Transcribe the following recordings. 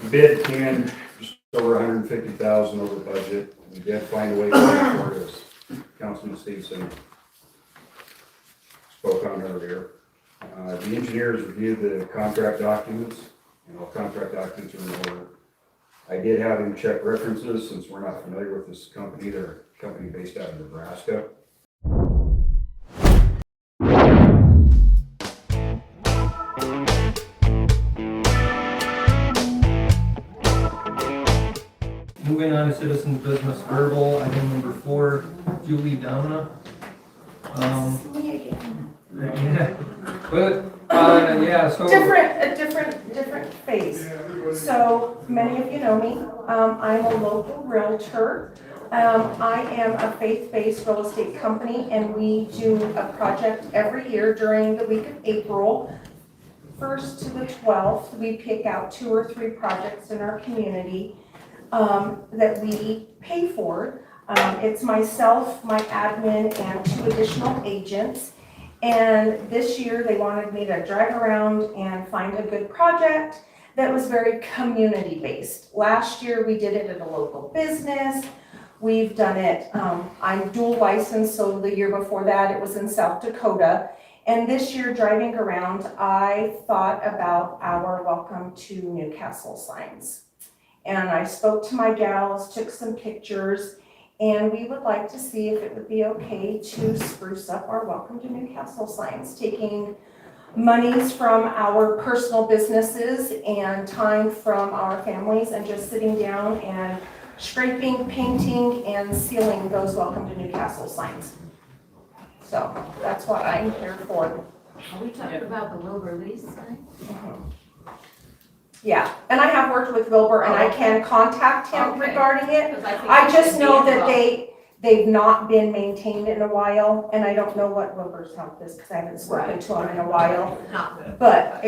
The bid came in just over 150,000 over budget. We did find a way to pay for it, as Councilman Stevenson spoke on earlier. The engineers reviewed the contract documents, and all contract documents are in order. I did have him check references since we're not familiar with this company. They're a company based out of Nebraska. Moving on to citizens business verbal, item number 4, Julie Domina. So different phase. So many of you know me. I'm a local realtor. I am a faith-based real estate company, and we do a project every year during the week of April 1st to the 12th. We pick out 2 or 3 projects in our community that we pay for. It's myself, my admin, and 2 additional agents. And this year they wanted me to drive around and find a good project that was very community-based. Last year we did it at a local business. We've done it, I'm dual licensed, so the year before that it was in South Dakota. And this year driving around, I thought about our welcome to Newcastle signs. And I spoke to my gals, took some pictures, and we would like to see if it would be okay to spruce up our welcome to Newcastle signs, taking monies from our personal businesses and time from our families and just sitting down and scraping, painting, and sealing those welcome to Newcastle signs. So that's what I'm here for. Are we talking about the Wilbur Lee sign? Yeah, and I have worked with Wilbur, and I can contact him Okay. regarding it. 'Cause think I it just should be know that involved. they've not been maintained in a while, and I don't know what Wilbur's health is, because I haven't spoken Right. to him in a while. Not good. But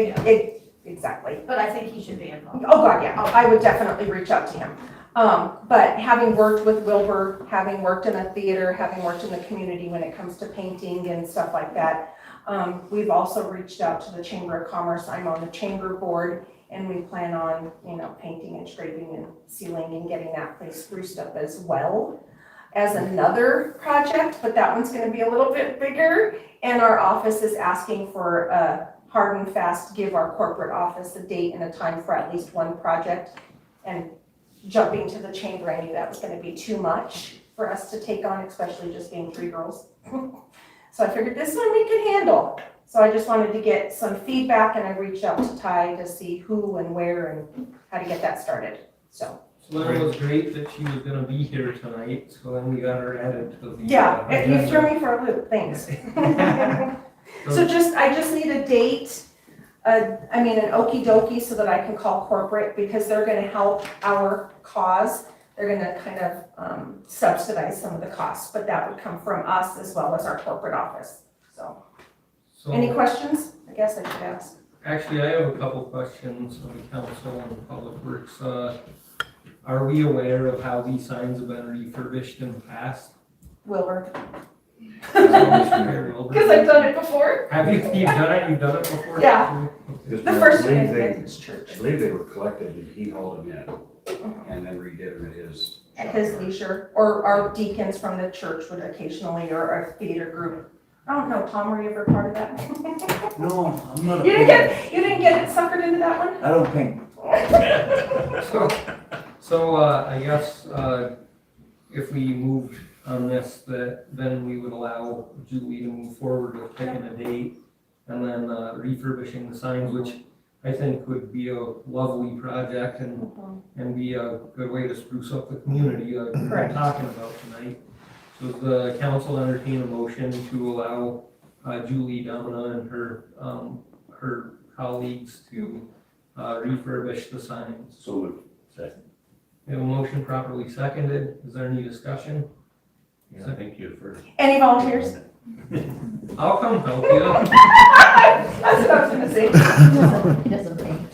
exactly. But I think he should be involved. Oh God, yeah, I would definitely reach out to him. But having worked with Wilbur, having worked in a theater, having worked in the community when it comes to painting and stuff like that, we've also reached out to the Chamber of Commerce. I'm on the chamber board, and we plan on, painting and scraping and sealing and getting that place spruced up as well as another project, but that one's gonna be a little bit bigger. And our office is asking for a hard and fast, give our corporate office a date and a time for at least one project. And jumping to the chamber, I knew that was gonna be too much for us to take on, especially just being 3 girls. So I figured this one we could handle. So I just wanted to get some feedback, and I reached out to Ty to see who and where and how to get that started, so. So it was great that she was gonna be here tonight, so then we got her added to the. Yeah, you agenda. threw me for a loop, thanks. So I just need a date, an okey dokey, so that I can call corporate, because they're gonna help our cause. They're gonna kind of subsidize some of the costs, but that would come from us as well as our corporate office, so. Any questions? I guess I should ask. Actually, I have a couple questions on the council and public works. Are we aware of how these signs have been refurbished in the past? Wilbur. Because Because I've done it before. Have you've done it? You've done it before? Yeah. Just The first believe one they- at his church. I believe they were collected and he hauled them in and then redid them at his. At his leisure, or our deacons from the church would occasionally, or our theater group. I don't know, Tom, were you ever part of that? No, I'm not a You painter. didn't get it suckered into that one? I don't paint. So I guess if we moved on this, then we would allow Julie to move forward with picking a date and then refurbishing the signs, which I think would be a lovely project and be a good way to spruce up the community like we're Correct. talking about tonight. So the council entertain a motion to allow Julie Domina and her colleagues to refurbish the signs. So moved. Second. We have a motion properly seconded. Is there any discussion? Yeah, thank you first. Any volunteers? I'll come help you. That's what I was gonna say. He doesn't paint.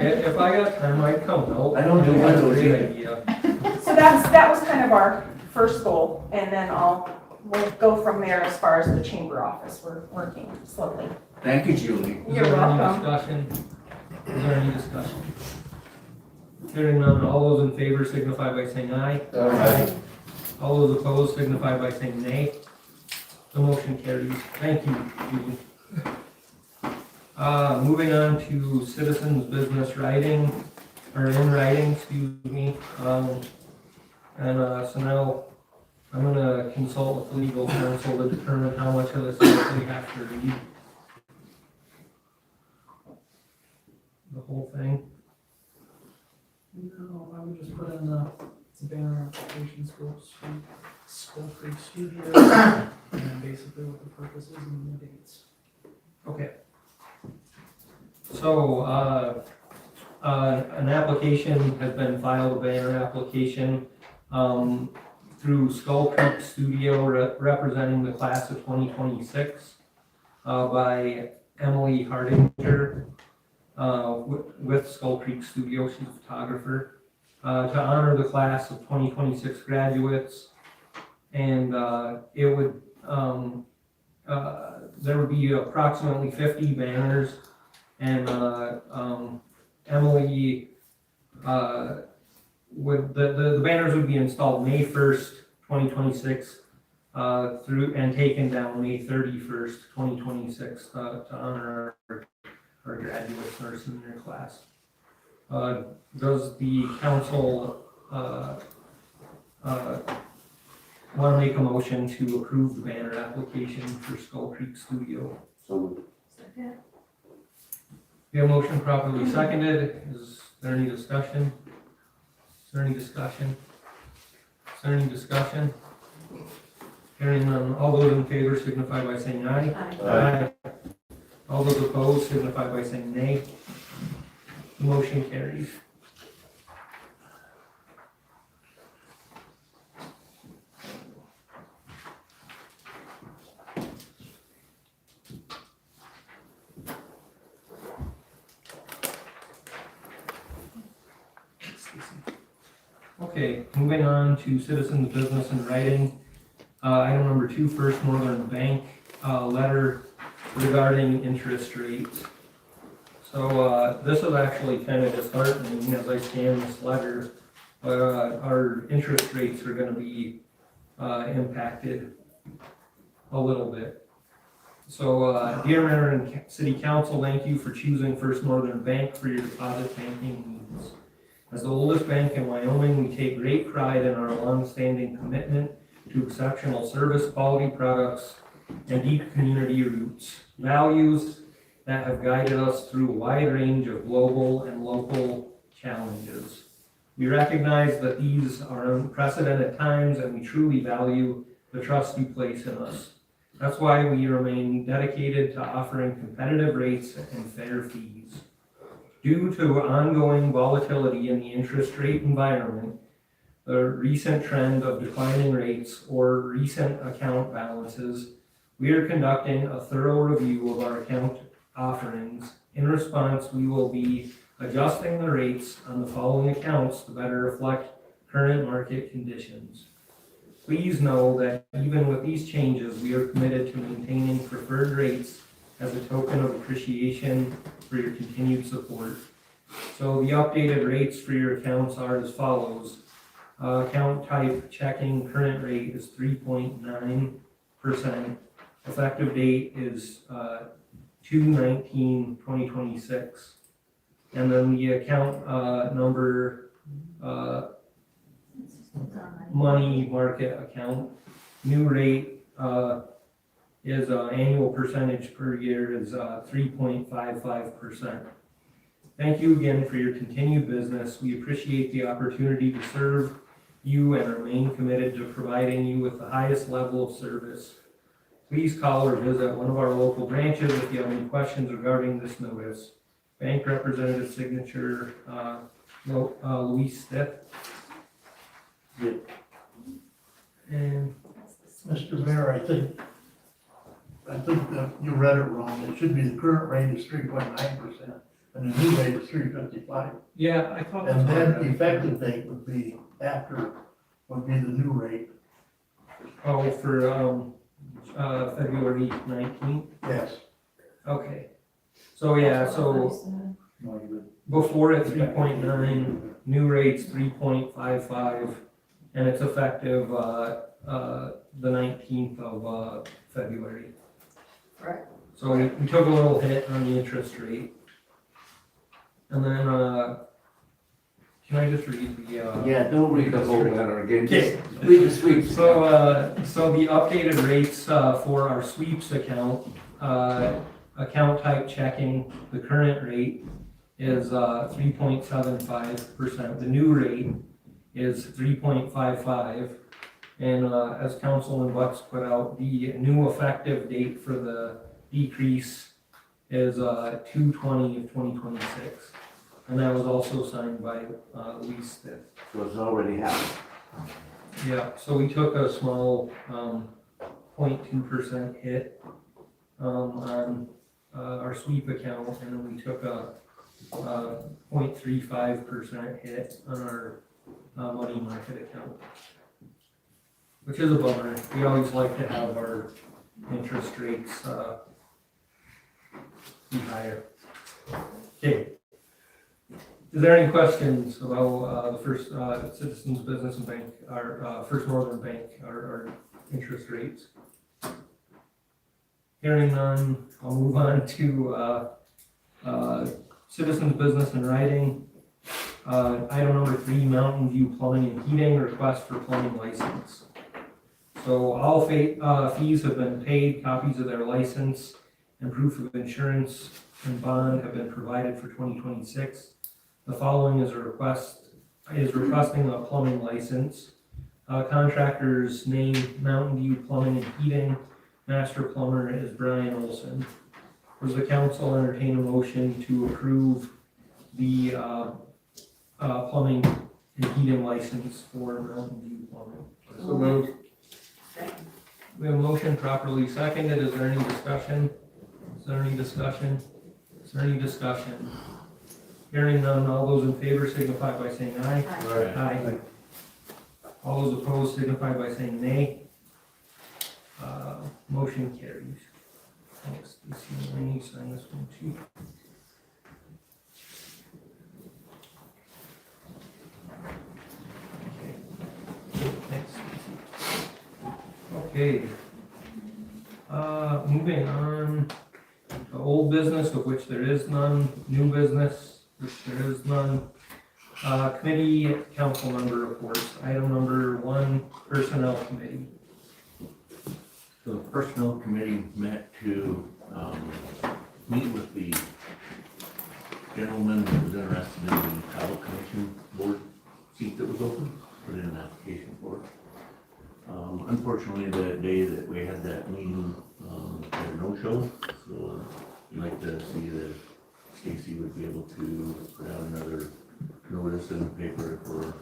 If I got time, I'd come help. I don't do That's a windows great either. idea. So that was kind of our first goal, and then we'll go from there as far as the chamber office. We're working slowly. Thank you, Julie. Is You're there any welcome. discussion? Is there any discussion? Hearing none, all those in favor signify by saying aye. Aye. All those opposed signify by saying nay. The motion carries. Thank you, Julie. Moving on to citizens business writing, or in writing, excuse me. So now I'm gonna consult with legal counsel to determine how much of this I actually have to read. The whole thing. No, I would just put in the banner application School Creek Studio, and then basically what the purpose is and the dates. Okay. So, an application has been filed, a banner application, through Skull Creek Studio representing the class of 2026, by Emily Hardinger, with Skull Creek Studio, she's a photographer, to honor the class of 2026 graduates. And, it would, there would be approximately 50 banners, and Emily the banners would be installed May 1st, 2026, through and taken down May 31st, 2026, to honor our graduates, our senior class. Does the council want to make a motion to approve the banner application for Skull Creek Studio? So moved. Second. We have a motion properly seconded. Is there any discussion? Is there any discussion? Is there any discussion? Hearing none, all those in favor signify by saying aye. Aye. Aye. All those opposed signify by saying nay. The motion carries. Okay, moving on to citizens' business in writing. Item number 2, First Northern Bank, letter regarding interest rates. So, this is actually kind of disheartening as I scan this letter. Our interest rates are gonna be, impacted a little bit. So, dear Mayor and City Council, thank you for choosing First Northern Bank for your deposit banking needs. As the oldest bank in Wyoming, we take great pride in our long-standing commitment to exceptional service, quality products, and deep community roots, values that have guided us through a wide range of global and local challenges. We recognize that these are unprecedented times, and we truly value the trust you place in us. That's why we remain dedicated to offering competitive rates and fair fees. Due to ongoing volatility in the interest rate environment, the recent trend of declining rates or recent account balances, we are conducting a thorough review of our account offerings. In response, we will be adjusting the rates on the following accounts to better reflect current market conditions. Please know that even with these changes, we are committed to maintaining preferred rates as a token of appreciation for your continued support. So the updated rates for your accounts are as follows. Account type checking, current rate is 3.9%. Effective date is 2/19/2026. And then the account number, money market account, new rate is annual percentage per year is 3.55%. Thank you again for your continued business. We appreciate the opportunity to serve you and remain committed to providing you with the highest level of service. Please call or visit one of our local branches if you have any questions regarding this notice. Bank representative signature, Luis Stiff. Yeah. And Mr. Mayor, I think that you read it wrong. It should be the current rate is 3.9% and the new rate is 3.55. yeah, I thought that's And then what I the read. effective date would be would be the new rate. Oh, for February 19th. Yes. Okay. So yeah, so No, you before at 3.9, new rate's 3.55, and it's effective, the 19th of, February. Right. So we took a little hit on the interest rate. And then, can I just read the, Yeah, don't read the whole letter again, Okay. just read the sweeps. So the updated rates, for our sweeps account, account type checking, the current rate is, 3.75%. The new rate is 3.55. And, as Councilman Butts put out, the new effective date for the decrease is, 2/20 of 2026. And that was also signed by, Lee Stiff. So it's already happened. Yeah, so we took a small, 0.2% hit, on, our sweep account, and then we took a, 0.35% hit on our, money market account. Which is a bummer. We always like to have our interest rates, be higher. Okay. Is there any questions about, the first, Citizens Business and Bank, our, First Northern Bank, our interest rates? Hearing none, I'll move on to, Citizens Business and Writing. Item number 3, Mountain View Plumbing and Heating, request for plumbing license. So all fees have been paid, copies of their license and proof of insurance and bond have been provided for 2026. The following is requesting a plumbing license. Contractor's name, Mountain View Plumbing and Heating. Master plumber is Brian Olson. Does the council entertain a motion to approve the plumbing and heating license for Mountain View Plumbing? So moved. Second. We have a motion properly seconded. Is there any discussion? Is there any discussion? Is there any discussion? Hearing none, all those in favor signify by saying aye. Right. Aye. All those opposed signify by saying nay. Motion carries. Thanks, Stacy. I need to sign this one too. Okay. Thanks, Stacy. Okay. Moving on to old business, of which there is none, new business, which there is none. Committee council member reports. Item number 1, Personnel Committee. So the Personnel Committee met to meet with the gentleman who was interested in the Travel Commission board seat that was open, put in an application for it. Unfortunately, the day that we had that meeting, had a no-show, so I'd like to see that Stacy would be able to put out another notice in the paper for,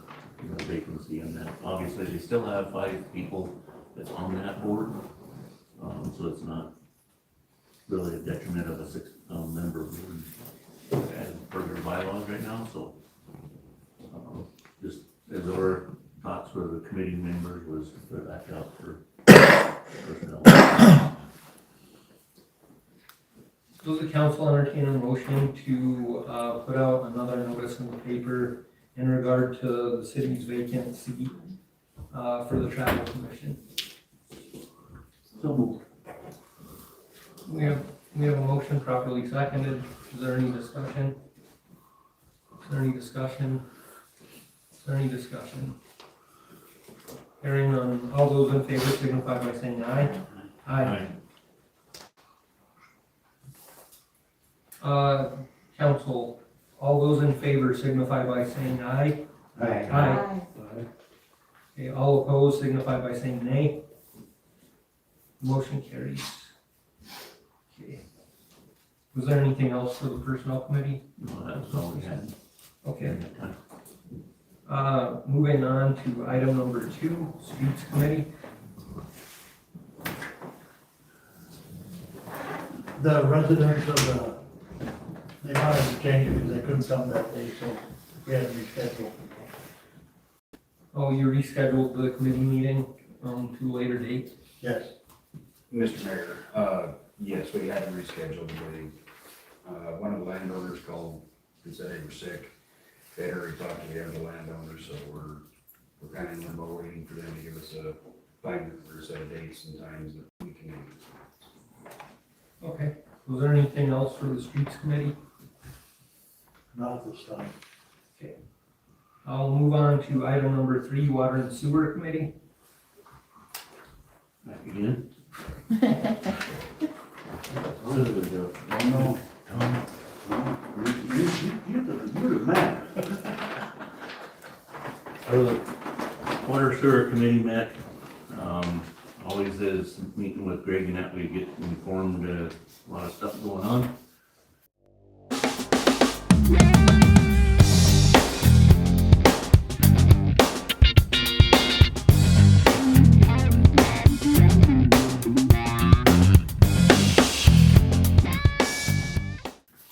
vacancy on that. Obviously, they still have 5 people that's on that board, so it's not really a detriment of a 6-member board as per their bylaws right now, so just as our thoughts for the committee members was to put it back out for personnel. Does the council entertain a motion to put out another notice in the paper in regard to the city's vacant seat for the Travel Commission? So moved. We have a motion properly seconded. Is there any discussion? Is there any discussion? Is there any discussion? Hearing none, all those in favor signify by saying aye. Aye. Council, all those in favor signify by saying aye. Aye. Okay, all opposed signify by saying nay. Motion carries. Okay. Was there anything else for the Personnel Committee? No, that's all we had. Okay. Moving on to item number 2, Streets Committee. The residents of they wanted to change it because they couldn't come that day, so we had to reschedule. Oh, you rescheduled the committee meeting, to a later date? Yes. Mr. Mayor, yes, we had to reschedule the meeting. One of the landowners called and said they were sick. they had already talked to the other landowners, so we're kind of in limbo waiting for them to give us a set of dates and times that we can use. Okay, was there anything else for the streets committee? Not this time. I'll move on to item number 3, water and sewer committee. Back again. What do we do? No. You're the man. The water sewer committee met, always is meeting with Greg and that we get informed, a lot of stuff going on.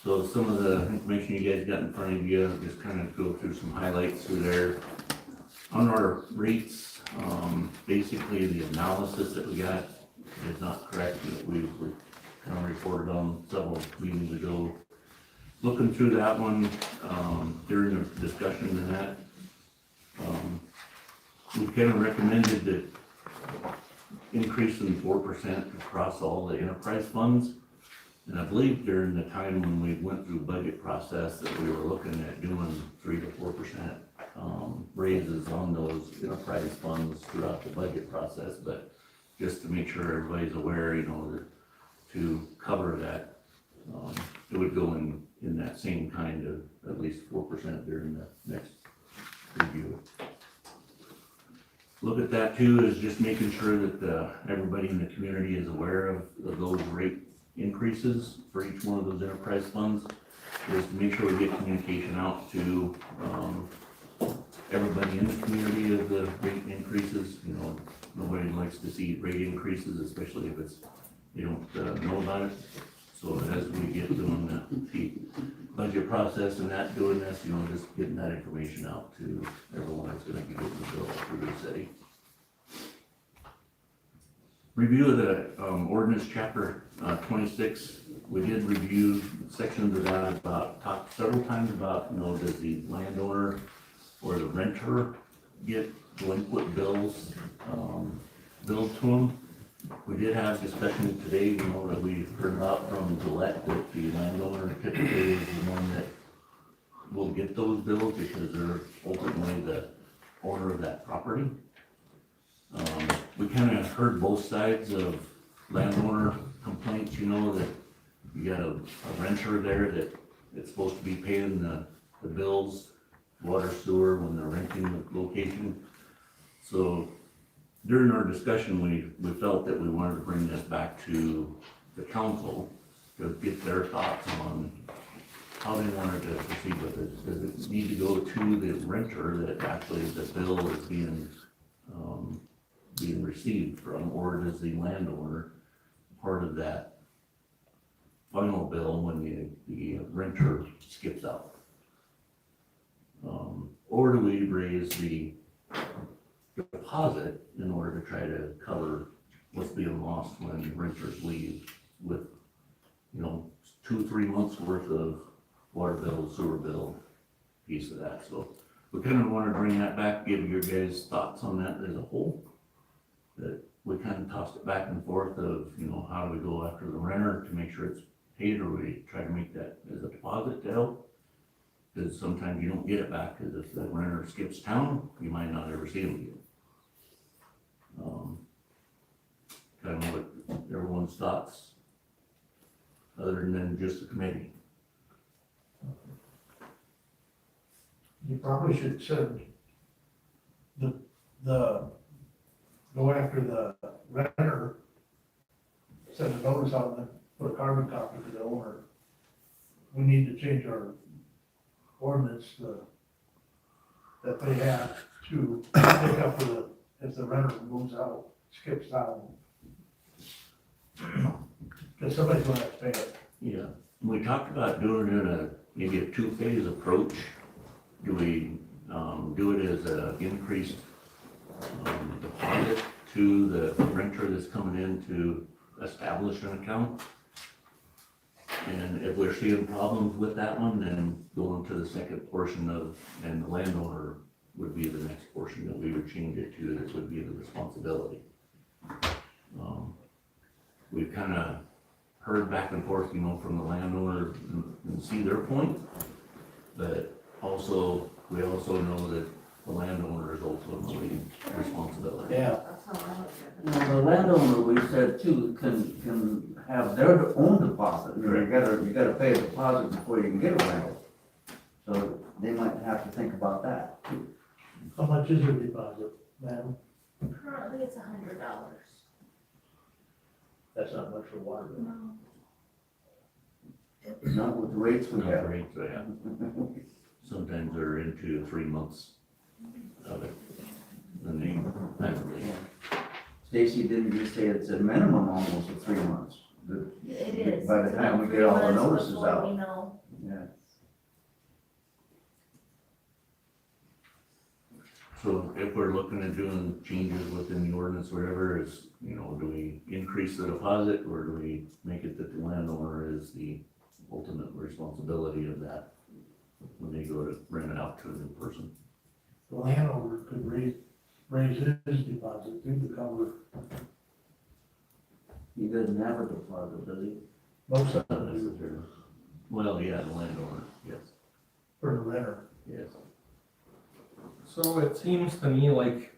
So some of the information you guys got in front of you, just kind of go through some highlights through there. On our rates, basically the analysis that we got is not correct, that we kind of reported on several meetings ago. Looking through that one, during the discussion and that, we kind of recommended that increasing 4% across all the enterprise funds. And I believe during the time when we went through budget process that we were looking at doing 3 to 4% raises on those enterprise funds throughout the budget process, but just to make sure everybody's aware, you know, that to cover that, it would go in that same kind of at least 4% during the next review. Look at that too, is just making sure that everybody in the community is aware of those rate increases for each one of those enterprise funds, is to make sure we get communication out to everybody in the community of the rate increases. You know, nobody likes to see rate increases, especially if they don't know about it. So as we get doing the budget process and that, doing this, you know, just getting that information out to everyone that's gonna be getting the bill through the city. Review of the ordinance chapter 26. We did review sections of that about, talked several times about, you know, does the landowner or the renter get delinquent bills billed to them? We did have discussion today, you know, that we heard about from Gillette, that the landowner typically is the one that will get those bills because they're ultimately the owner of that property. We kind of heard both sides of landowner complaints, you know, that you got a renter there that it's supposed to be paying the bills, water, sewer, when they're renting the location. So during our discussion, we felt that we wanted to bring this back to the council to get their thoughts on how they wanted to proceed with it. Does it need to go to the renter that actually the bill is being received from, or does the landowner part of that final bill when the renter skips out? Or do we raise the deposit in order to try to cover what's being lost when renters leave with, you know, 2-3 months worth of water bill, sewer bill, piece of that. So we kind of want to bring that back, give your guys thoughts on that as a whole. That we kind of tossed it back and forth of, you know, how do we go after the renter to make sure it's paid, or we try to make that as a deposit to help? Because sometimes you don't get it back, because if the renter skips town, you might not ever see them again. Kind of what everyone's thoughts, other than just the committee. You probably should send go after the renter, send a notice out and put a carbon copy to the owner. We need to change our ordinance that they have to pick up if the renter moves out, skips out. Because somebody's gonna have to pay it. Yeah, we talked about doing it maybe a 2-phase approach. Do we do it as a increased deposit to the renter that's coming in to establish an account? And if we're seeing problems with that one, then going to the second portion of, and the landowner would be the next portion that we would change it to, this would be the responsibility. We've kind of heard back and forth, from the landowner and see their point, but also, we also know that the landowner is ultimately responsibility. Yeah. That's how I look at it. Now, the landowner, we said too, can have their own deposit. You gotta pay a deposit before you can get a rental. So they might have to think about that too. How much is your deposit, ma'am? Currently, it's $100. That's not much for water. bill. No. Not with the rates we have. Rates, yeah. Sometimes they're into 3 months of it. And they, actually, Stacy, didn't you say it's a minimum almost of 3 months? It is. By the It's time about we 3 get all the months notices before out. we know. Yeah. so if we're looking at doing changes within the ordinance, whatever, is, do we increase the deposit, or do we make it that the landowner is the ultimate responsibility of that when they go to rent it out to a new person? The landowner could raise his deposit too to cover He doesn't have a deposit, does he? most of Not it necessarily. Well, yeah, the landowner, yes, for the renter. yes. So it seems to me like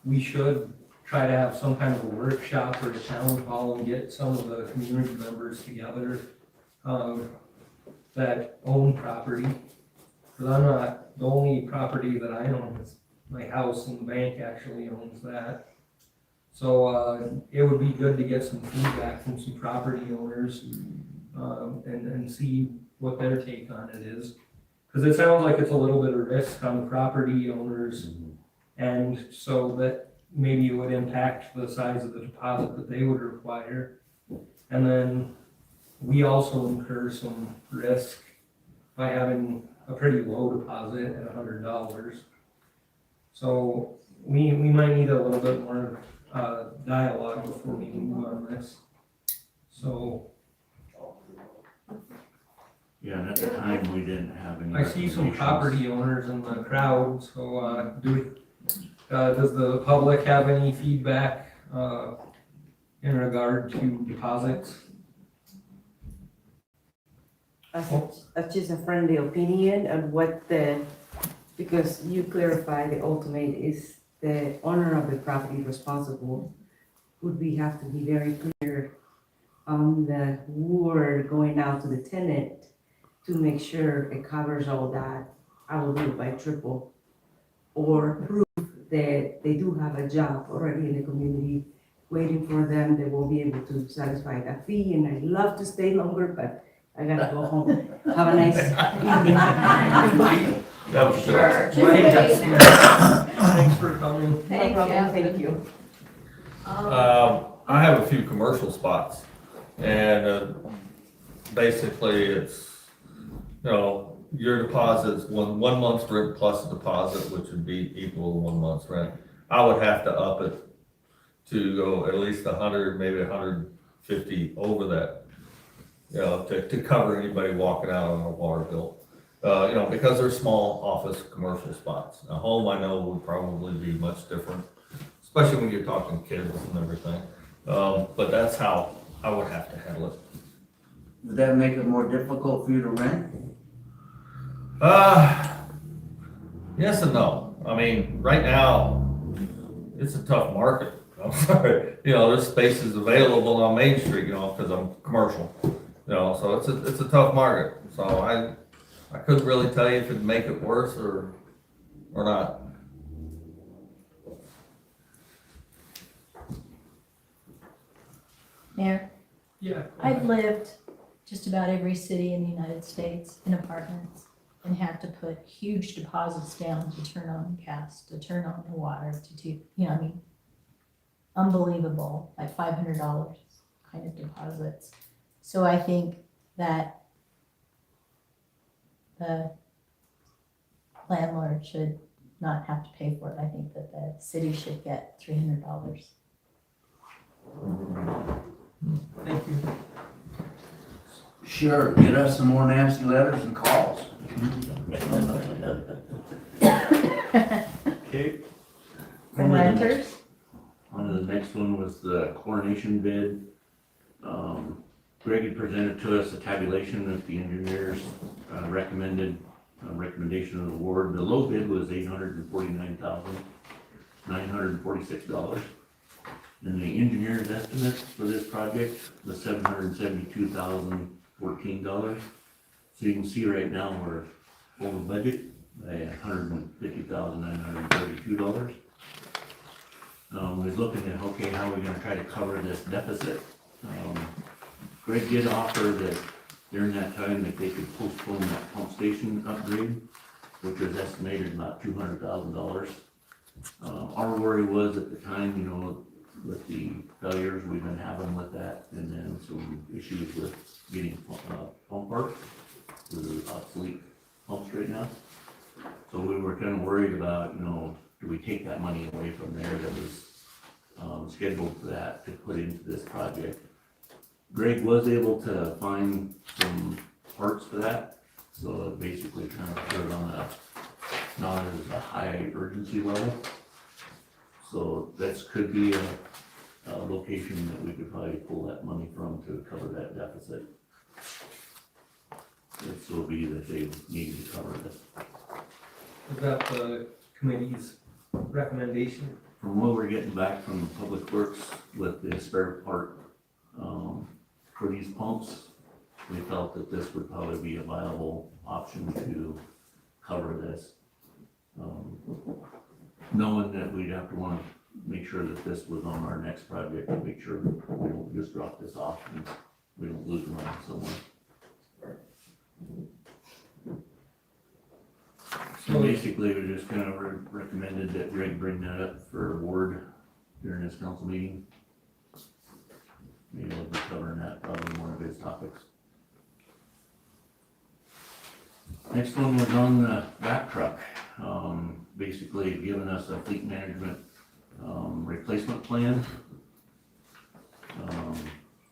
we should try to have some kind of a workshop or a town hall and get some of the community members together, that own property. Cause I'm not, the only property that I own is my house, and the bank actually owns that. So, it would be good to get some feedback from some property owners, and see what their take on it is. Cause it sounds like it's a little bit of risk on the property owners, and so that maybe it would impact the size of the deposit that they would require. And then we also incur some risk by having a pretty low deposit at $100. So we might need a little bit more dialogue before we move on this. So Yeah, and at the time, we didn't have any. I see some recommendations. property owners in the crowd, so does the public have any feedback in regard to deposits? That's just a friendly opinion on what because you clarify the ultimate is the owner of the property responsible. Would we have to be very clear on the word going out to the tenant to make sure it covers all that? I will do it by triple. Or prove that they do have a job already in the community waiting for them, they will be able to satisfy that fee, and I'd love to stay longer, but I gotta go home. Have a nice evening. Bye. That was Sure. Thanks for coming. No Thank problem, you. thank you. I have a few commercial spots, and basically it's, your deposit's one month's rent plus a deposit, which would be equal to 1 month's rent. I would have to up it to go at least 100, maybe 150 over that, to cover anybody walking out on a water bill. Because they're small office commercial spots. A home I know would probably be much different, especially when you're talking kids and everything. But that's how I would have to handle it. Would that make it more difficult for you to rent? Yes and no. I mean, right now, it's a tough market. I'm sorry. There's spaces available on Main Street, because I'm commercial. So it's a tough market. So I couldn't really tell you if it'd make it worse or not. Mayor, Yeah. I've lived just about every city in the United States in apartments and had to put huge deposits down to turn on gas, to turn on the water, unbelievable, like $500 kind of deposits. So I think that the landlord should not have to pay for it. I think that the city should get $300. Thank you. Sure, get us some more nasty letters and calls. Okay. From renters? The next one was the coronation bid. Greg had presented to us a tabulation that the engineers recommended, recommendation of the award. The low bid was $849,946. And the engineer's estimates for this project was $772,014. So you can see right now we're over budget by $150,932. Was looking at, okay, how are we gonna try to cover this deficit? Greg did offer that during that time that they could postpone that pump station upgrade, which was estimated about $200,000. Our worry was at the time, you know, with the failures we've been having with that, and then some issues with getting pump parts, with obsolete pumps right now. So we were kind of worried about, you know, do we take that money away from there that was scheduled for that to put into this project? Greg was able to find some parts for that, so it basically kind of put it on a, not as a high urgency level. So this could be a location that we could probably pull that money from to cover that deficit. This will be that they need to cover this. Is that the committee's recommendation? From what we're getting back from Public Works with the spare part, for these pumps, we felt that this would probably be a viable option to cover this. Knowing that we'd have to want to make sure that this was on our next project, to make sure that we don't just drop this off and we don't lose money somewhere. So basically, we just kind of recommended that Greg bring that up for award during his council meeting. Maybe we'll be covering that, probably one of his topics. Next one was on the back truck. Basically giving us a fleet management replacement plan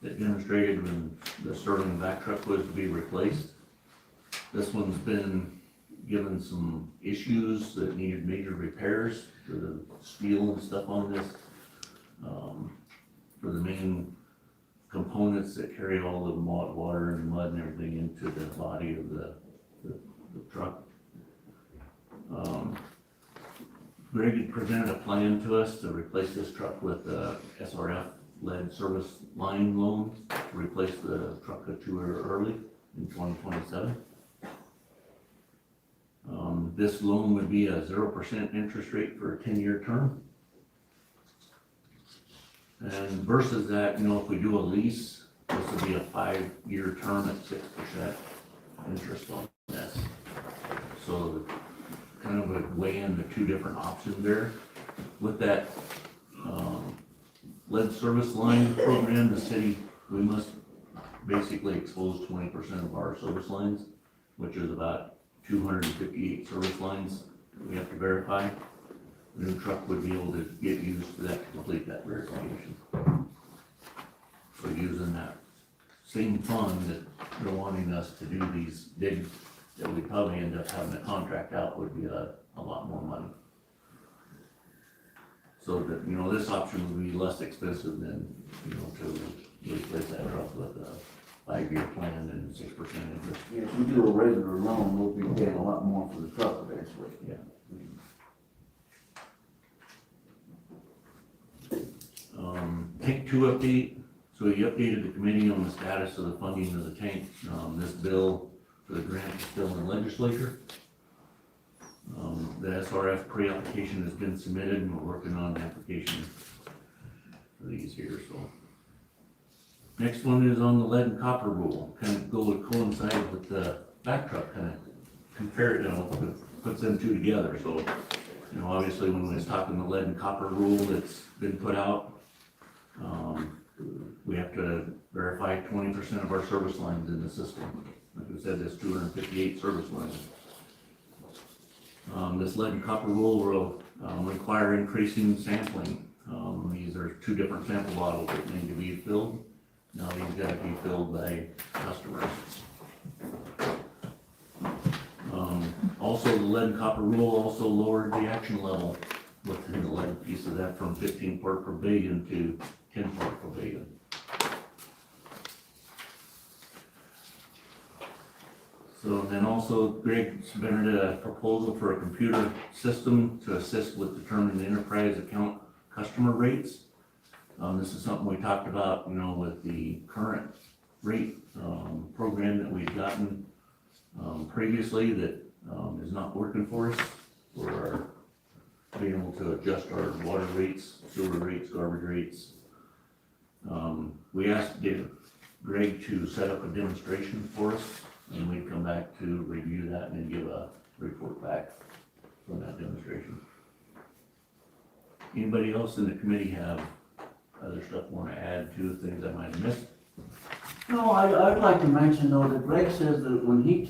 that demonstrated when the Sterling back truck was to be replaced. This one's been given some issues that needed major repairs for the steel and stuff on this. For the main components that carry all the water and mud and everything into the body of the truck. Greg had presented a plan to us to replace this truck with a SRF lead service line loan to replace the truck a year early in 2027. This loan would be a 0% interest rate for a 10-year term. And versus that, you know, if we do a lease, this would be a 5-year term at 6% interest on this. So kind of a weigh in the two different options there. With that lead service line program, the city, we must basically expose 20% of our service lines, which is about 258 service lines that we have to verify. The new truck would be able to get used for that to complete that verification. So using that same fund that they're wanting us to do these digs that we probably end up having to contract out would be a lot more money. So that, you know, this option would be less expensive than, you know, to replace that truck with a 5-year plan and 6% interest. Yeah, if we do a regular loan, we'll be paying a lot more for the truck eventually. Yeah. Tank 2 update. So we updated the committee on the status of the funding of the tank. This bill for the grant is still in the legislature. The SRF pre-application has been submitted and we're working on the application for these here, so. Next one is on the lead and copper rule, kind of coincide with the back truck, kind of compare it, you know, puts them two together, so. You know, obviously when we was talking the lead and copper rule that's been put out, we have to verify 20% of our service lines in the system. Like we said, there's 258 service lines. This lead and copper rule will require increasing sampling. These are two different sample bottles that need to be filled. Now these gotta be filled by customers. Also, the lead and copper rule also lowered the action level within the lead piece of that from 15 part per billion to 10 part per billion. So then also Greg submitted a proposal for a computer system to assist with determining the enterprise account customer rates. This is something we talked about, with the current rate, program that we've gotten, previously that, is not working for us. For being able to adjust our water rates, sewer rates, garbage rates. We asked Greg to set up a demonstration for us, and we'd come back to review that and then give a report back from that demonstration. Anybody else in the committee have other stuff want to add to things I might have missed? No, I'd like to mention though that Greg says that when he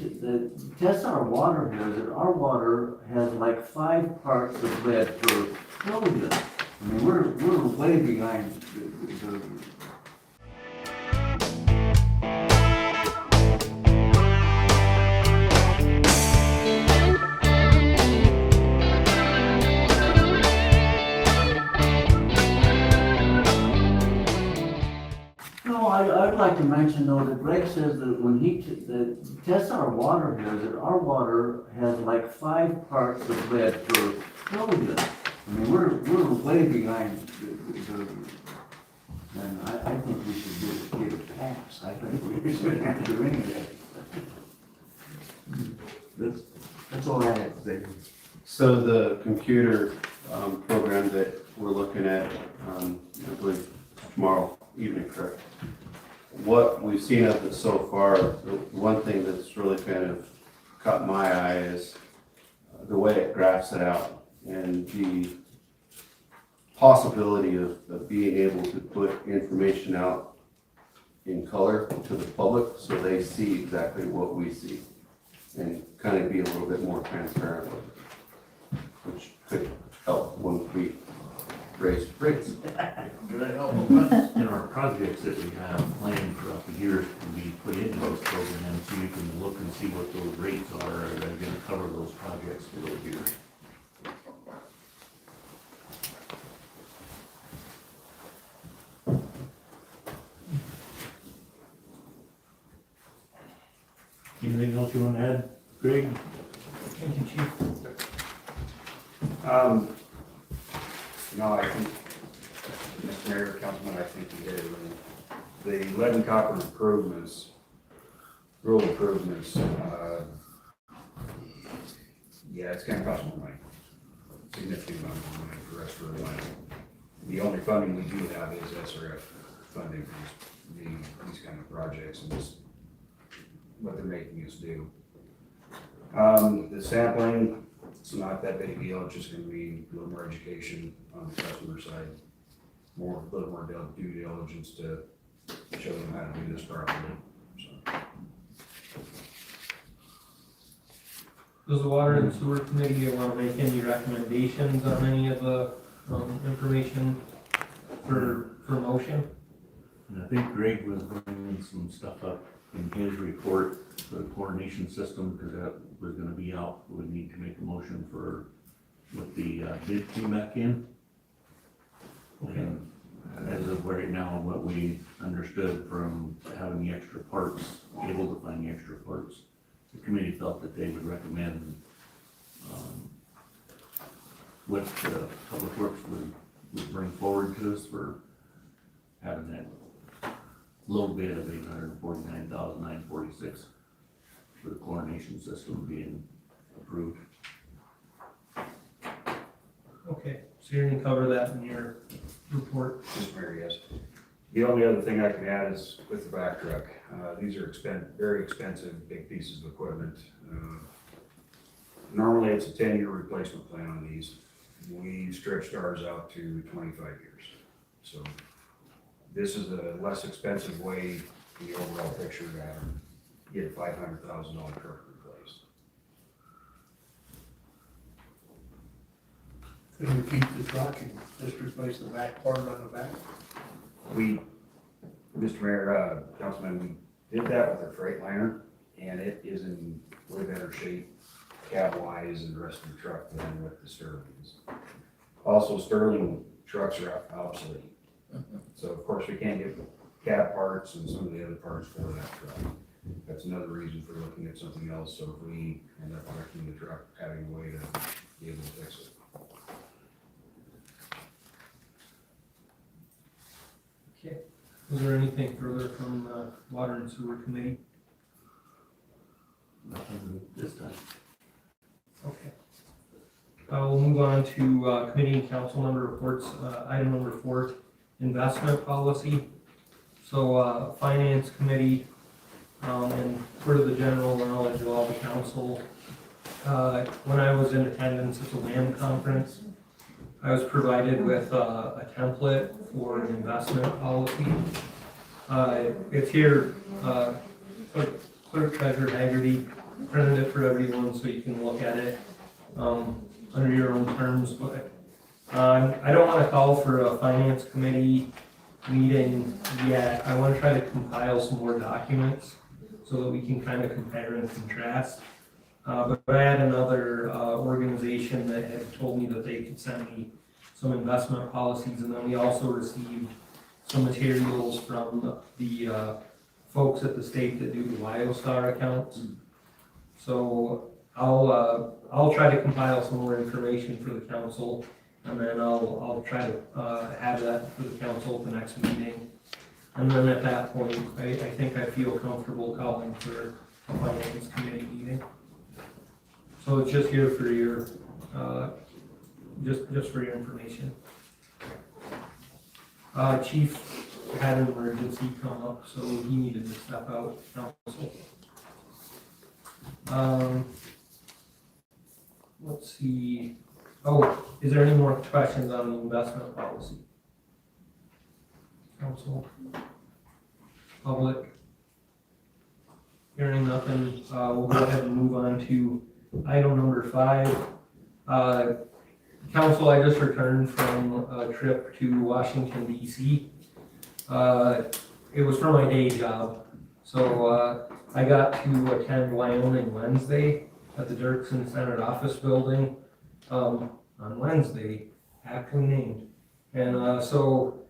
tests our water here, that our water has like 5 parts of lead per trillion. I mean, we're way behind the I'd like to mention though that Greg says that when he tests our water here, that our water has like 5 parts of lead per trillion. I mean, we're way behind and I think we should get a pass. I think we shouldn't have to do any of that. That's all I have to say. So the computer program that we're looking at, I believe tomorrow evening, correct? What we've seen of it so far, the one thing that's really kind of caught my eye is the way it graphs it out and the possibility of being able to put information out in color to the public so they see exactly what we see and kind of be a little bit more transparent, which could help when we raise rates. In our projects that we have planned throughout the year to be put into those programs, so you can look and see what those rates are that are gonna cover those projects for those years. Anything else you wanna add, Greg? Thank you, Chief. No, I think, Mr. Mayor, Councilman, I think you did it. The lead and copper improvements, rural improvements, yeah, it's gonna cost more money. Significant amount of money for the rest of the line. The only funding we do have is SRF funding for these kind of projects, and just what they're making us do. The sampling, it's not that big a deal, it's just gonna be a little more education on the customer side. A little more due diligence to show them how to do this properly, so. Does the Water and Sewer Committee want to make any recommendations on any of the information for motion? And I think Greg was bringing some stuff up in his report for the coordination system, because that was gonna be out. We need to make a motion for, with the bid came back in. And as of right now, what we understood from having the extra parts, able to find the extra parts, the committee felt that they would recommend what the Public Works would bring forward to us for having that low bid of $849,946 for the chlorination system being approved. Okay, so you're gonna cover that in your report? Mr. Mayor, yes. The only other thing I can add is with the back truck. These are very expensive, big pieces of equipment. Normally, it's a 10-year replacement plan on these. We stretched ours out to 25 years. So this is a less expensive way in the overall picture to get a $500,000 truck replaced. Could we keep the truck and just replace the back part on the back? We Mr. Mayor, Councilman, we did that with a Freightliner, and it is in way better shape cab-wise and the rest of the truck than with the Sterlings. Also, Sterling trucks are obsolete. So of course, we can't get cab parts and some of the other parts for that truck. That's another reason for looking at something else, so if we end up wrecking the truck, having a way to be able to fix it. Okay. Was there anything further from Water and Sewer Committee? Nothing this time. Okay. We'll move on to committee and council member reports. Item number 4, investment policy. So finance committee, and for the general knowledge of all the council, when I was in attendance at the WAM conference, I was provided with a template for an investment policy. It's here, Clerk Treasurer Haggerty printed it for everyone so you can look at it under your own terms, but I don't want to call for a finance committee meeting yet. I want to try to compile some more documents so that we can kind of compare and contrast. But I had another organization that had told me that they could send me some investment policies, and then we also received some materials from the folks at the state that do the WyoStar accounts. So I'll try to compile some more information for the council, and then I'll try to add that for the council at the next meeting. And then at that point, I think I feel comfortable calling for a finance committee meeting. So it's just here for your, just for your information. Chief had an emergency come up, so he needed to step out, council. Let's see. Oh, is there any more questions on the investment policy? Council? Public? Hearing nothing, we'll go ahead and move on to item number 5. Council, I just returned from a trip to Washington, D.C. It was for my day job. So I got to attend Wyoming Wednesday at the Dirksen Senate Office Building on Wednesday, aptly named. And so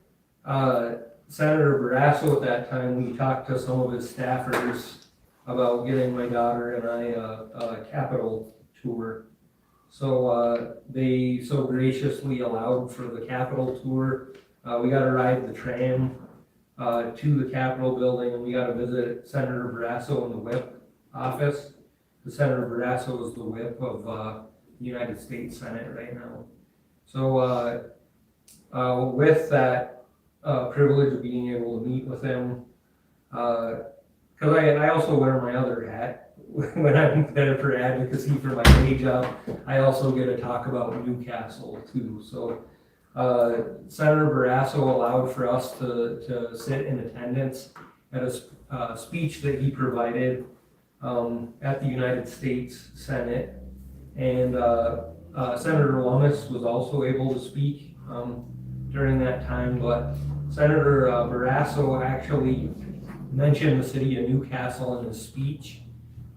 Senator Barrasso at that time, we talked to some of his staffers about getting my daughter and I a Capitol tour. So they so graciously allowed for the Capitol tour. We got to ride the tram to the Capitol building, and we got to visit Senator Barrasso in the whip office. The Senator Barrasso is the whip of the United States Senate right now. So with that privilege of being able to meet with him, because I also wear my other hat when I'm there for advocacy for my day job. I also get to talk about Newcastle too. So Senator Barrasso allowed for us to sit in attendance at a speech that he provided at the United States Senate. And Senator Lummis was also able to speak during that time, but Senator Barrasso actually mentioned the city of Newcastle in his speech,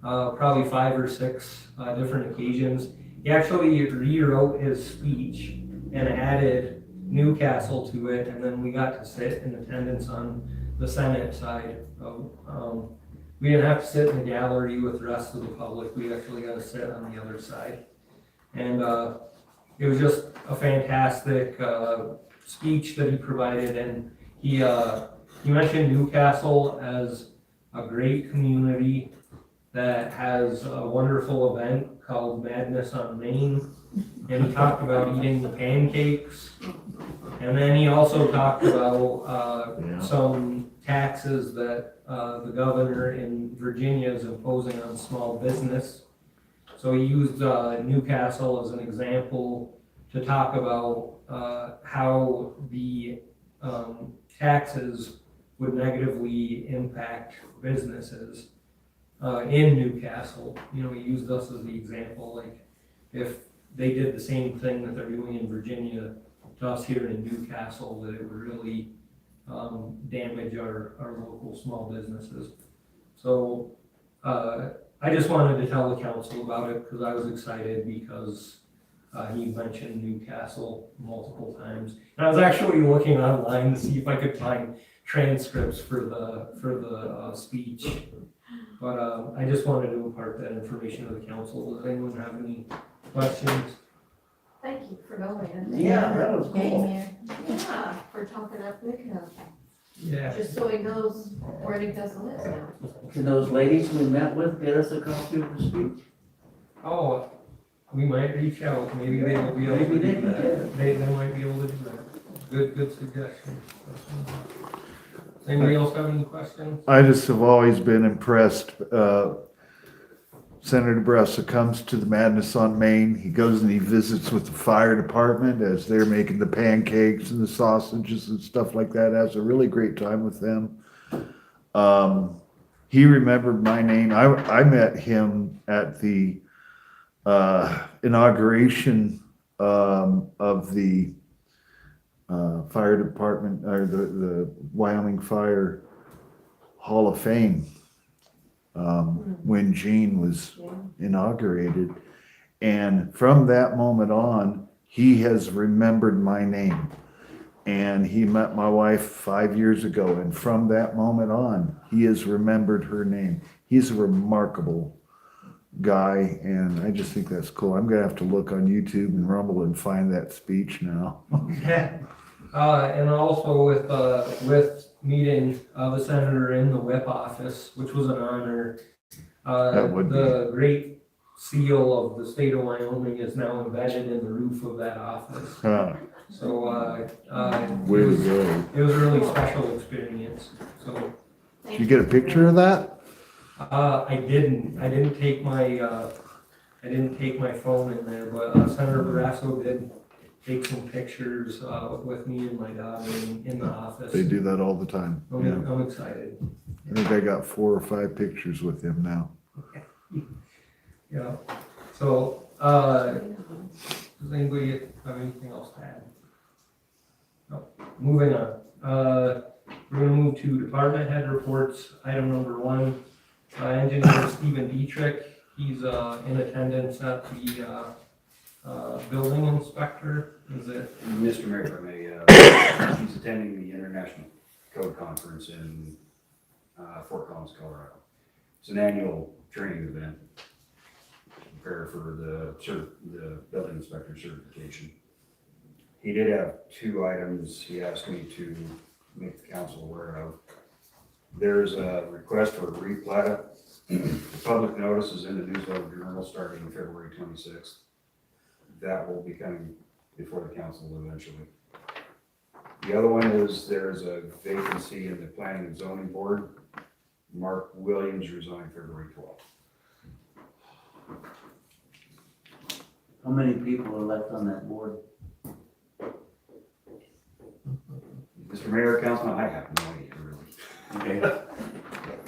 probably 5 or 6 different occasions. He actually rewrote his speech and added Newcastle to it, and then we got to sit in attendance on the Senate side. We didn't have to sit in the gallery with the rest of the public. We actually got to sit on the other side. And it was just a fantastic speech that he provided, and he mentioned Newcastle as a great community that has a wonderful event called Madness on Main, and he talked about eating the pancakes, and then he also talked about some taxes that the governor in Virginia is imposing on small business. So he used Newcastle as an example to talk about how the taxes would negatively impact businesses in Newcastle. You know, he used us as the example, like if they did the same thing that they're doing in Virginia to us here in Newcastle, that it would really damage our local small businesses. So, I just wanted to tell the council about it because I was excited because he mentioned Newcastle multiple times. And I was actually looking online to see if I could find transcripts for the speech. But I just wanted to impart that information to the council. Does anyone have any questions? Thank you for going. Yeah, that was Yay, cool. Mayor. Yeah, for talking up Newcastle, Yeah. just so he knows where Newcastle is now. Can those ladies we met with get us a copy of the speech? Oh, we might reach out. Maybe they will be able Maybe to they do can that. They might be able to do that. Good suggestion. Anybody else have any questions? I just have always been impressed. Senator Bressa comes to the Madness on Main. He goes and he visits with the fire department as they're making the pancakes and the sausages and stuff like that. Has a really great time with them. He remembered my name. I met him at the inauguration of the fire department, or the Wyoming Fire Hall of Fame, when Gene was inaugurated. And from that moment on, he has remembered my name. And he met my wife 5 years ago, and from that moment on, he has remembered her name. He's a remarkable guy, and I just think that's cool. I'm gonna have to look on YouTube and Rumble and find that speech now. And also with meeting the senator in the whip office, which was an honor. That would The great seal of the state of Wyoming is now embedded in the roof of that office. So Way to go. it was a really special experience. So Did you get a picture of that? I didn't take my phone in there, but Senator Barrasso did take some pictures with me and my daughter in the office. They do that all the time. Yeah. I'm excited. I think I got 4 or 5 pictures with him now. Yeah. So does anybody have anything else to add? No. Moving on. We're gonna move to department head reports. Item number 1, engineer Stephen Dietrich. He's in attendance at the building inspector. Is it? Mr. Mayor, if I may, he's attending the International Code Conference in Fort Collins, Colorado. It's an annual training event to prepare for the building inspector certification. He did have 2 items he asked me to make the council aware of. There's a request for a replat. The public notice is in the Newsletter Journal starting February 26th. That will be coming before the council eventually. The other one is there's a vacancy in the Planning and Zoning Board. Mark Williams resigned February 12th. How many people are left on that board? Mr. Mayor, Councilman, I have no idea really. Okay.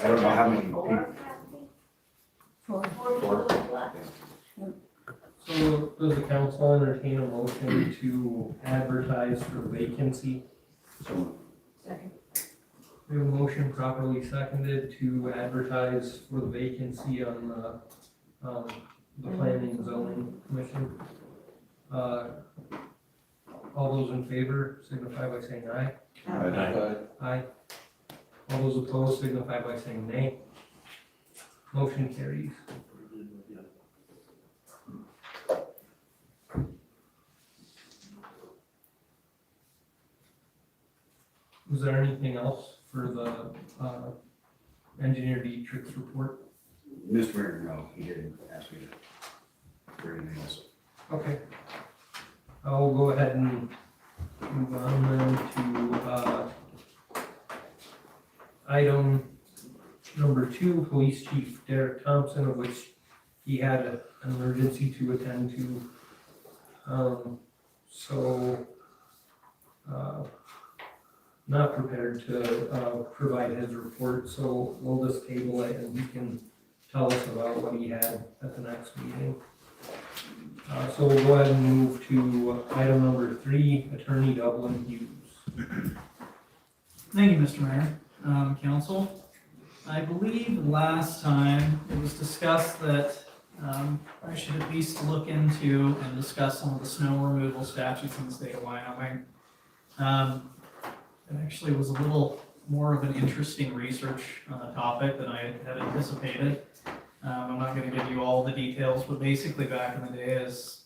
I don't know how many people. 4 So does the council entertain a motion to advertise for vacancy? Second. We have a motion properly seconded to advertise for the vacancy on the Planning and Zoning Commission. All those in favor signify by saying aye. Aye. All those opposed signify by saying nay. Motion carries. Was there anything else for the engineer Dietrich's report? Mr. Mayor, no, he didn't ask me for anything else. Okay. I'll go ahead and move on then to item number 2, Police Chief Derek Thompson, of which he had an emergency to attend to. Not prepared to provide his report, so we'll just table it and he can tell us about what he had at the next meeting. So we'll go ahead and move to item number 3, Attorney Dublin Hughes. Thank you, Mr. Mayor, council. I believe last time it was discussed that I should at least look into and discuss some of the snow removal statutes in the state of Wyoming. It actually was a little more of an interesting research topic than I had anticipated. I'm not gonna give you all the details, but basically back in the day is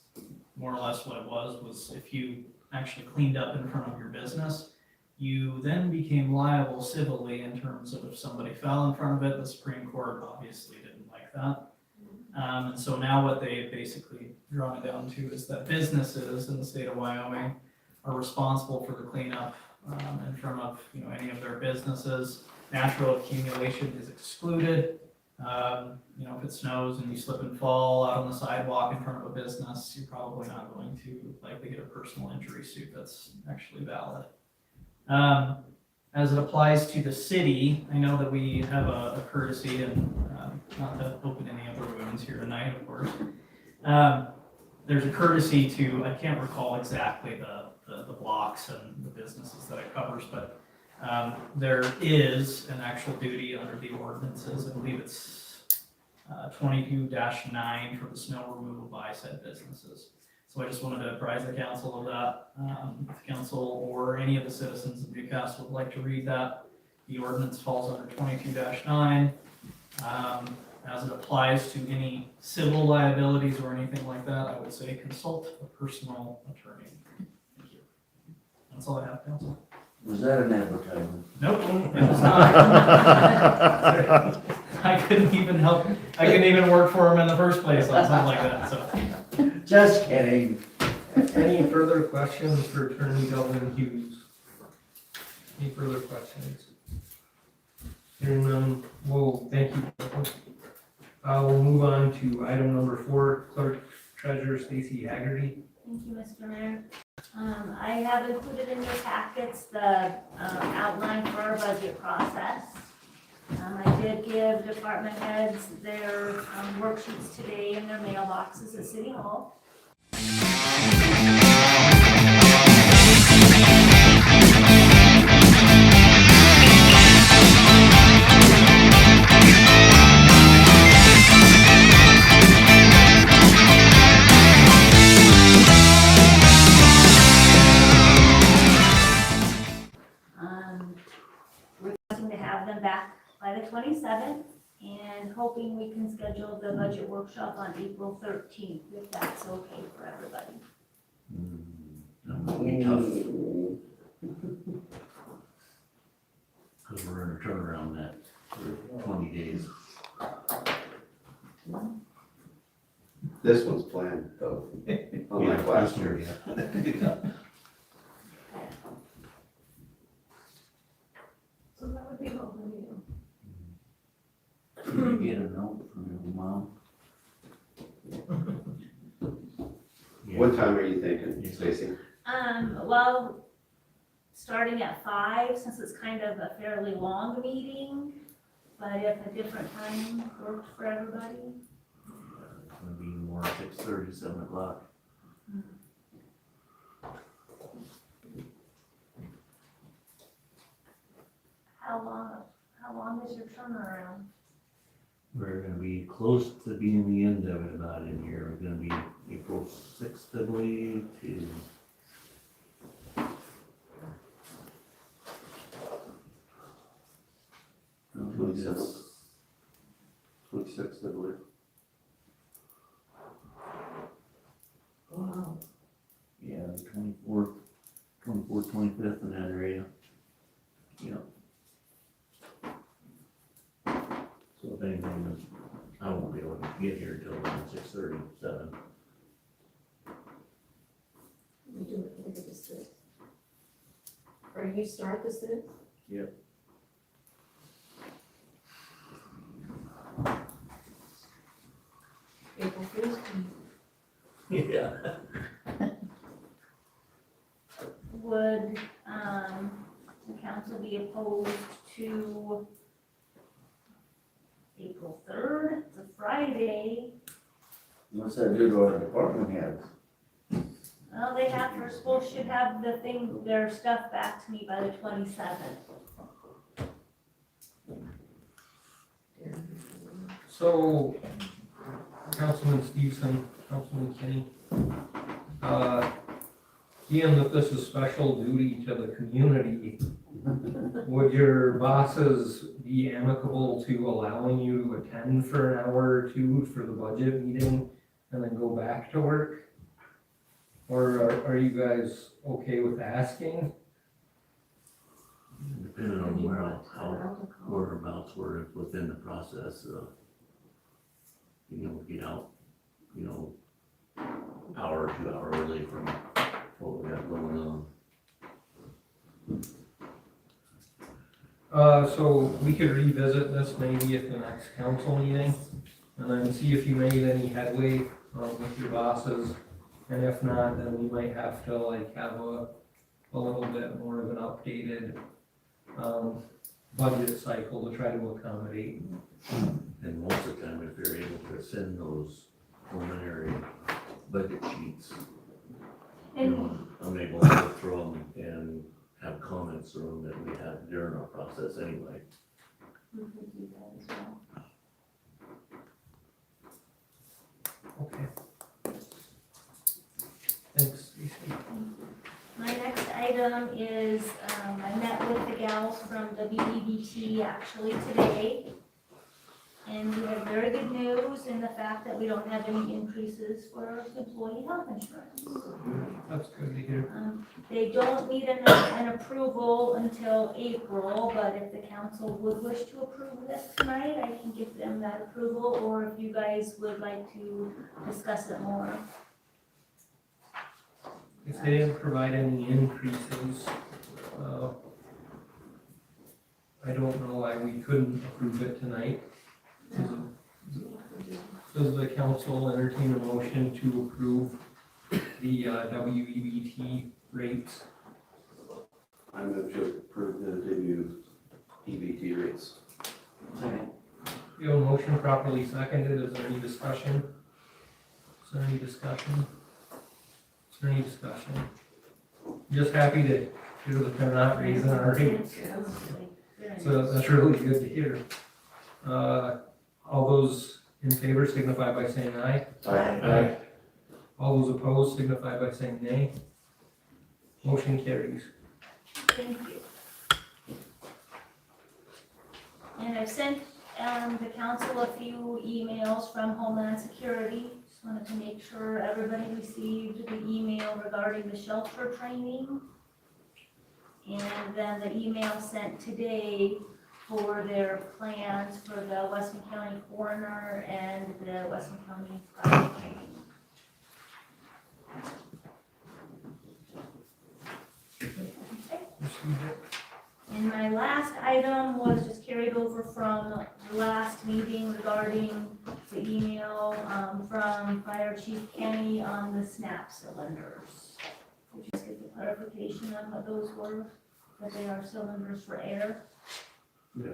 more or less what it was if you actually cleaned up in front of your business, you then became liable civilly in terms of if somebody fell in front of it. The Supreme Court obviously didn't like that. And so now what they basically drawn it down to is that businesses in the state of Wyoming are responsible for the cleanup in front of any of their businesses. Natural accumulation is excluded. If it snows and you slip and fall out on the sidewalk in front of a business, you're probably not going to likely get a personal injury suit that's actually valid. As it applies to the city, I know that we have a courtesy, and not to open any other wounds here tonight, of course. There's a courtesy to, I can't recall exactly the blocks and the businesses that it covers, but there is an actual duty under the ordinances. I believe it's 22-9 for the snow removal by said businesses. So I just wanted to apprise the council of that. If the council or any of the citizens of Newcastle would like to read that, the ordinance falls under 22-9. As it applies to any civil liabilities or anything like that, I would say consult a personal attorney. Thank you. That's all I have, council. Was that an advertisement? Nope, it was not. I couldn't even work for him in the first place on something like that, so. Just kidding. Any further questions for Attorney Delvin Hughes? Any further questions? Hearing none, whoa, thank you. We'll move on to item number 4, Clerk Treasurer Stacy Haggerty. Thank you, Mr. Mayor. I have included in your packets the outline for our budget process. I did give department heads their worksheets today in their mailboxes at City Hall. Requesting to have them back by the 27th and hoping we can schedule the budget workshop on April 13th, if that's okay for everybody. That might be tough. Because we're in a turnaround that for 20 days. This one's planned though, unlike last year. So that would be helpful to you. Did you get a note from your mom? What time are you thinking, Stacy? Well, starting at 5, since it's kind of a fairly long meeting, but if a different time works for everybody. It's gonna be more 6:30, 7 o'clock. How long is your turnaround? We're gonna be close to being the end of it about in here. We're gonna be April 6th, I believe, to Twenty-sixth, I believe. Wow. Yeah, the 24th, 25th in that area. Yeah. So if anything, I won't be able to get here till around 6:30, 7. We do it later the 6th. Or you start the 6th? Yep. April 1st? Yeah. Would, the council be opposed to April 3rd? It's a Friday. What's that do to our department heads? Well, should have their stuff back to me by the 27th. So, Councilman Stevenson, Councilman Kenny, being that this is special duty to the community, would your bosses be amicable to allowing you to attend for an hour or two for the budget meeting and then go back to work? Or are you guys okay with asking? Depending on whereabouts we're within the process, get out, hour or 2 hour early from what we got going on. So we could revisit this maybe at the next council meeting and then see if you made any headway with your bosses. And if not, then we might have to like have a little bit more of an updated budget cycle to try to accommodate. And most of the time, if you're able to send those preliminary budget sheets, I'm able to go through them and have comments on them that we had during our process anyway. We could do that as well. Okay. Thanks, Stacy. My next item is, I met with the gals from WEBT actually today. And we have very good news in the fact that we don't have any increases for employee health insurance. That's good to hear. They don't need an approval until April, but if the council would wish to approve this tonight, I can give them that approval, or if you guys would like to discuss it more. If they didn't provide any increases, I don't know why we couldn't approve it tonight. Does the council entertain a motion to approve the WEBT rates? I'm going to approve the WEBT rates. We have a motion properly seconded. Is there any discussion? Is there any discussion? Is there any discussion? Just happy to hear that they're not raising our rates. So that's really good to hear. All those in favor signify by saying aye. Aye. All those opposed signify by saying nay. Motion carries. Thank you. And I've sent the council a few emails from Homeland Security. Just wanted to make sure everybody received the email regarding the shelter training. And then the email sent today for their plans for the Weston County coroner and the Weston County private training. And my last item was just carried over from the last meeting regarding the email from Fire Chief Kenny on the SNAP cylinders. We just get the clarification on what those were, that they are cylinders for air. Yeah,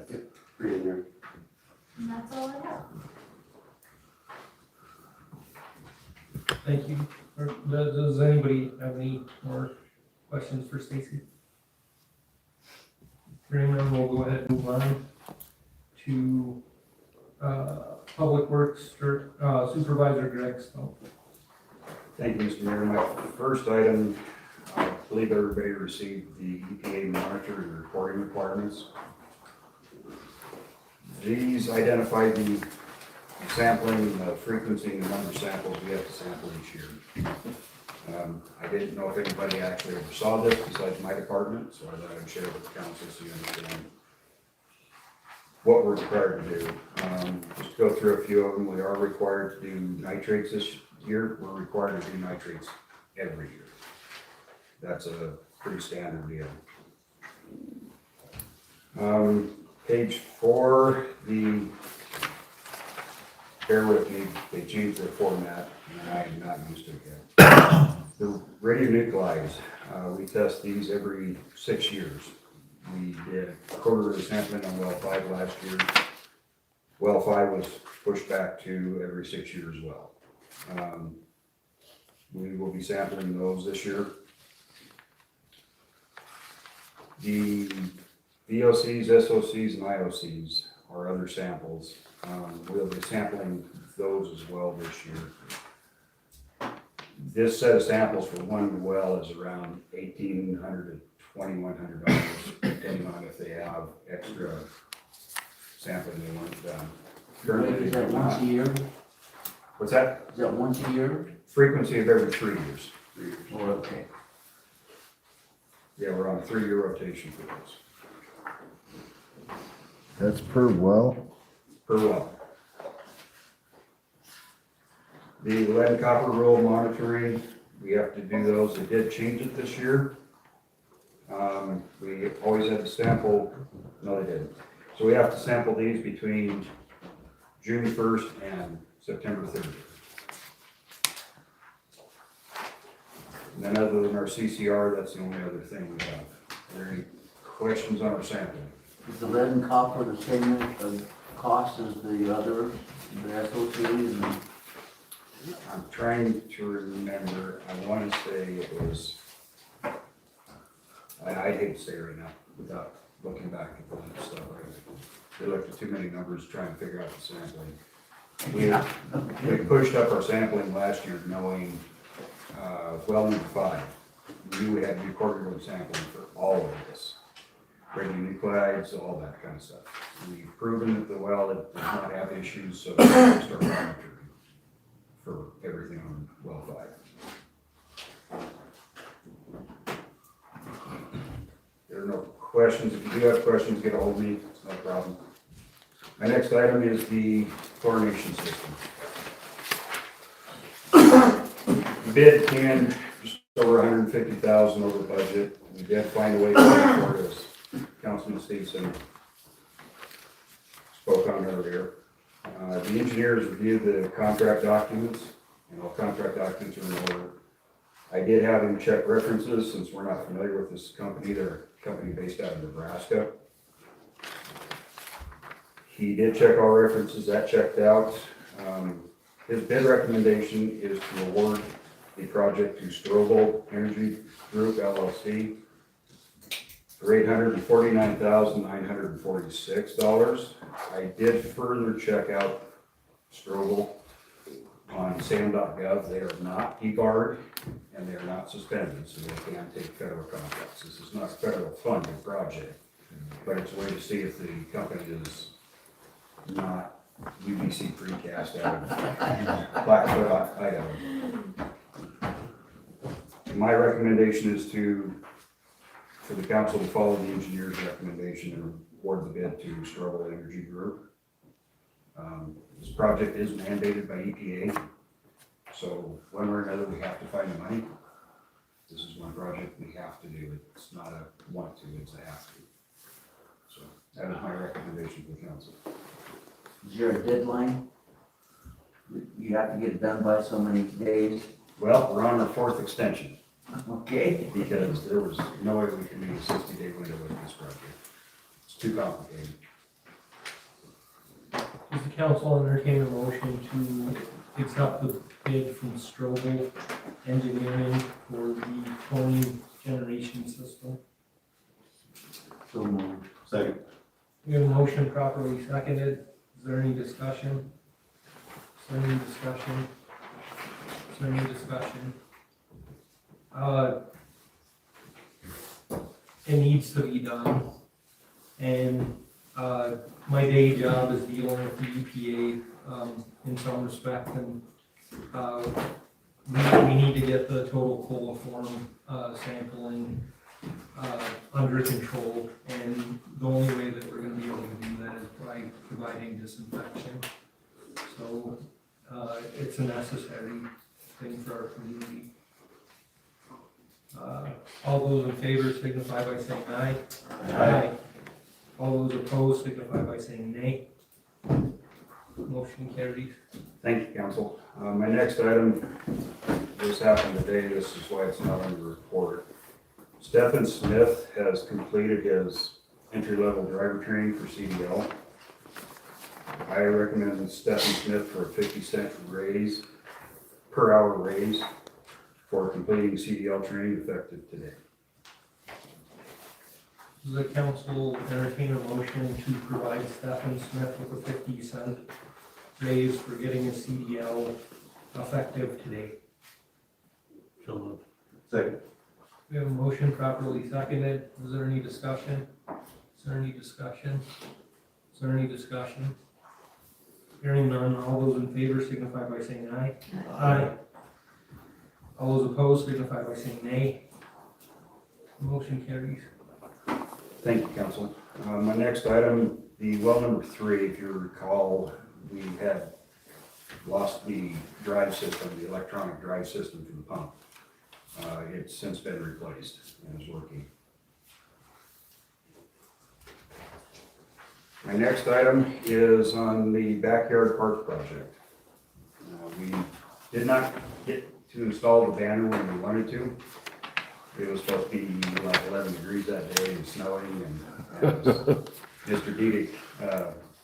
free in there. And that's all I have. Thank you. Does anybody have any more questions for Stacy? Hearing none, we'll go ahead and move on to Public Works Supervisor Greg Stone. Thank you, Mr. Mayor. My first item, I believe everybody received the EPA monitor and reporting requirements. These identify the sampling, the frequency, and the number of samples we have to sample each year. I didn't know if anybody actually ever saw this besides my department, so I thought I'd share it with the council so you understand what we're required to do. Just to go through a few of them, we are required to do nitrates this year. We're required to do nitrates every year. That's a pretty standard deal. Page 4, bear with me, they changed their format, and I am not used to it yet. The radionuclides, we test these every 6 years. We did a quarter of the sampling on well 5 last year. Well 5 was pushed back to every 6 years as well. We will be sampling those this year. The VOCs, SOCs, and IOCs our other samples. We'll be sampling those as well this year. This set of samples for one well is around $1,800 to $2,100, depending on if they have extra sampling they want done. Currently, Is they that do once not. a year? What's that? Is that once a year? Frequency of every 3 years. Oh, okay. Yeah, we're on a 3-year rotation for those, That's per well. per well. The lead and copper roll monitoring, we have to do those. They did change it this year. We always had to sample, no, they didn't. So we have to sample these between June 1st and September 30th. And then other than our CCR, that's the only other thing we have. Are there any questions on our sampling? Is the lead and copper the same cost as the other, the associated? And I'm trying to remember, I want to say it was, I hate to say it right now without looking back at the stuff. We looked at too many numbers trying to figure out the sampling. We pushed up our sampling last year knowing, well into 5. We knew we had to do quarterly sampling for all of this. Radionuclides, all that kind of stuff. We've proven that the well does not have issues, so we can start monitoring for everything on well 5. There are no questions. If you do have questions, get a hold of me. It's no problem. My next item is the chlorination system. The bid came in just over $150,000 over budget. We did find a way to pay for it, as Councilman Stevenson spoke on earlier. The engineers reviewed the contract documents, and all contract documents are in order. I did have him check references, since we're not familiar with this company. They're a company based out of Nebraska. He did check all references, that checked out. His bid recommendation is to award the project to Strobel Energy Group LLC for $849,946. I did further check out Strobel on SAM.gov. They are not P-guard and they are not suspended, so they can take federal contracts. This is not a federal funded project, but it's a way to see if the company is not UBC precast out of Blackfoot, Idaho. My recommendation is for the council to follow the engineer's recommendation and award the bid to Strobel Energy Group. This project is mandated by EPA, so one way or another we have to find the money. This is one project we have to do. It's not a want to, it's a have to. So that is my recommendation to the council. is there a deadline? You have to get it done by so many days? Well, we're on our 4th extension Okay. because there was no way we could meet a 60-day window with this project. It's too complicated. Does the council entertain a motion to accept the bid from Strobel Engineering for the chlorine generation system? So moved. Second. We have a motion properly seconded. Is there any discussion? Is there any discussion? Is there any discussion? It needs to be done. And, my day job is dealing with the EPA, in some respect, and, we need to get the total coliform, sampling, under control, and the only way that we're gonna be able to do that is by providing disinfection. So, it's a necessary thing for our community. All those in favor signify by saying aye. Aye. All those opposed signify by saying nay. Motion carries. Thank you, council. My next item, this happened today, this is why it's not on the report. Stephen Smith has completed his entry-level driver training for CDL. I recommend Stephen Smith for a 50-cent raise, per hour raise for completing CDL training effective today. Does the council entertain a motion to provide Stephen Smith with a 50-cent raise for getting a CDL effective today? So moved. Second. We have a motion properly seconded. Is there any discussion? Is there any discussion? Is there any discussion? Hearing none, all those in favor signify by saying aye. Aye. All those opposed signify by saying nay. Motion carries. Thank you, council. My next item, the well number 3, if you recall, we had lost the drive system, the electronic drive system for the pump. It's since been replaced and is working. My next item is on the backyard park project. We did not get to install the banner when we wanted to. It was supposed to be like 11 degrees that day and snowing, and as Mr. Dedick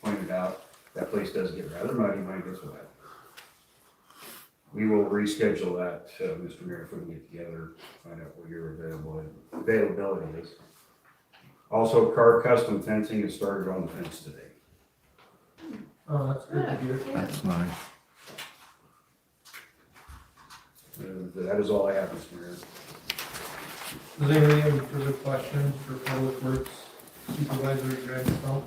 pointed out, that place does get rather muddy when it gets wet. We will reschedule that, Mr. Mayor, if we can get together, find out what your availability is. Also, car custom fencing has started on the fence today. Oh, that's good to hear. That's nice. That is all I have, Mr. Mayor. Does anybody have any further questions for Public Works Supervisor Greg Stump?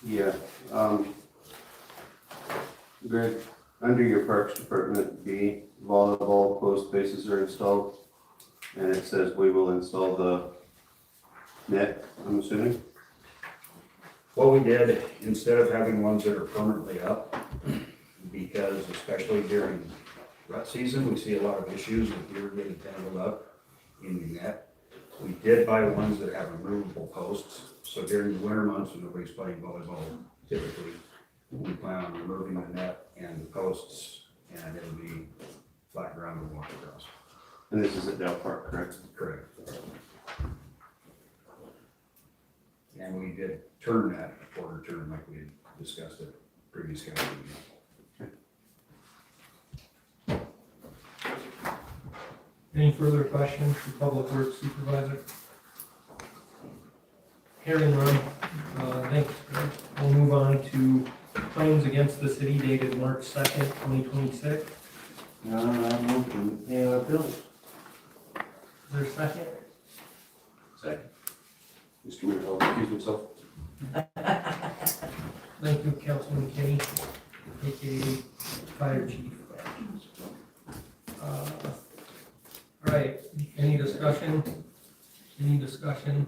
Yeah, Greg, under your Parks Department B, volleyball post bases are installed, and it says we will install the net, I'm assuming? What we did, instead of having ones that are permanently up, because especially during rut season, we see a lot of issues with deer getting tangled up in the net. We did buy ones that have removable posts, so during the winter months when nobody's playing volleyball, typically, we plan on removing the net and the posts, and it'll be flat ground to walk across. And this is at Dell Park, correct? Correct. And we did turn that a quarter turn like we had discussed at previous council meeting. Any further questions for Public Works Supervisor? Hearing none, thanks, Greg. We'll move on to claims against the city dated March 2nd, 2026. I move to pay our bills. Is there a second? Second. Mr. Mayor, I'll excuse myself. Thank you, Councilman Kenny, aka Fire Chief. All right, any discussion? Any discussion?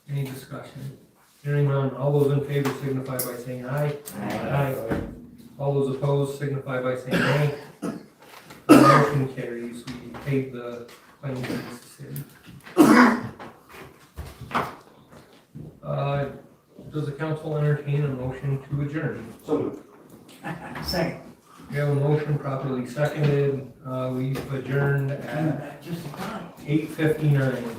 Any discussion? Hearing none, all those in favor signify by saying aye. Aye. All those opposed signify by saying nay. The motion carries, we paid the claims against the city. Does the council entertain a motion to adjourn? So moved. Second. We have a motion properly seconded, we've adjourned at Just a time. 8:59.